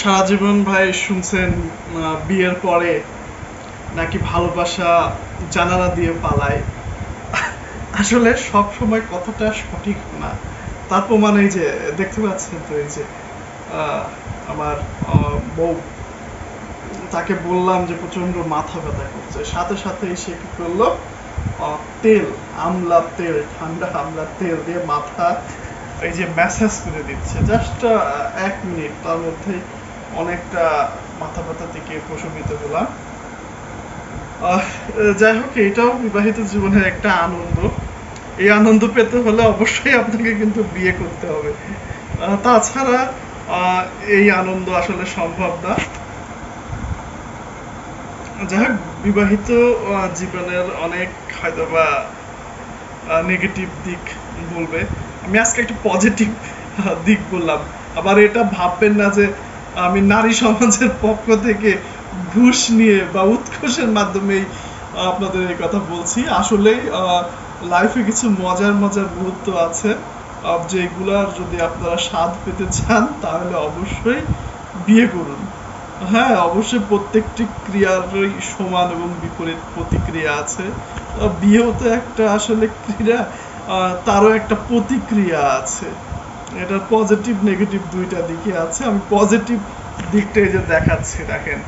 সারা জীবন ভাই শুনছেন বিয়ের পরে নাকি ভালোবাসা জানালা দিয়ে পালায়। আসলে সব সময় কথাটা সঠিক না। তার প্রমাণ এই যে দেখতে পাচ্ছেন তো, এই যে আমার বউ, তাকে বললাম যে প্রচন্ড মাথা ব্যথা করছে, সাথে সাথে সে কি করলো, তেল, আমলা তেল, ঠান্ডা আমলা তেল দিয়ে মাথা এই যে ম্যাসাজ করে দিচ্ছে। জাস্ট 1 মিনিট, তার মধ্যে অনেকটা মাথা ব্যথা থেকে প্রশমিত হলাম। যাই হোক, এটাও বিবাহিত জীবনের একটা আনন্দ। এই আনন্দ পেতে হলে অবশ্যই আপনাকে কিন্তু বিয়ে করতে হবে। তাছাড়া এই আনন্দ আসলে সম্ভব না। যাই হোক, বিবাহিত জীবনের অনেক হয়তোবা নেগেটিভ দিক বলবে, আমি আজকে একটা পজিটিভ দিক বললাম। আবার এটা ভাববেন না যে আমি নারী সমাজের পক্ষ থেকে ঘুষ নিয়ে বা উৎকোষের মাধ্যমেই আপনাদের এই কথা বলছি। আসলেই লাইফে কিছু মজার মজার মুহূর্ত আছে, যেগুলার যদি আপনারা স্বাদ পেতে চান তাহলে অবশ্যই বিয়ে করুন। হ্যাঁ, অবশ্যই প্রত্যেকটি ক্রিয়ারই সমান এবং বিপরীত প্রতিক্রিয়া আছে। বিয়েও তো একটা আসলে ক্রিয়া, তারও একটা প্রতিক্রিয়া আছে। এটার পজিটিভ নেগেটিভ দুইটা দিকই আছে। আমি পজিটিভ দিকটা এই যে দেখাচ্ছি, দেখেন।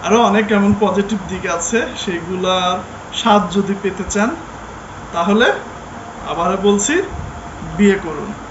আরো অনেক এমন পজিটিভ দিক আছে, সেইগুলার স্বাদ যদি পেতে চান তাহলে আবারও বলছি, বিয়ে করুন।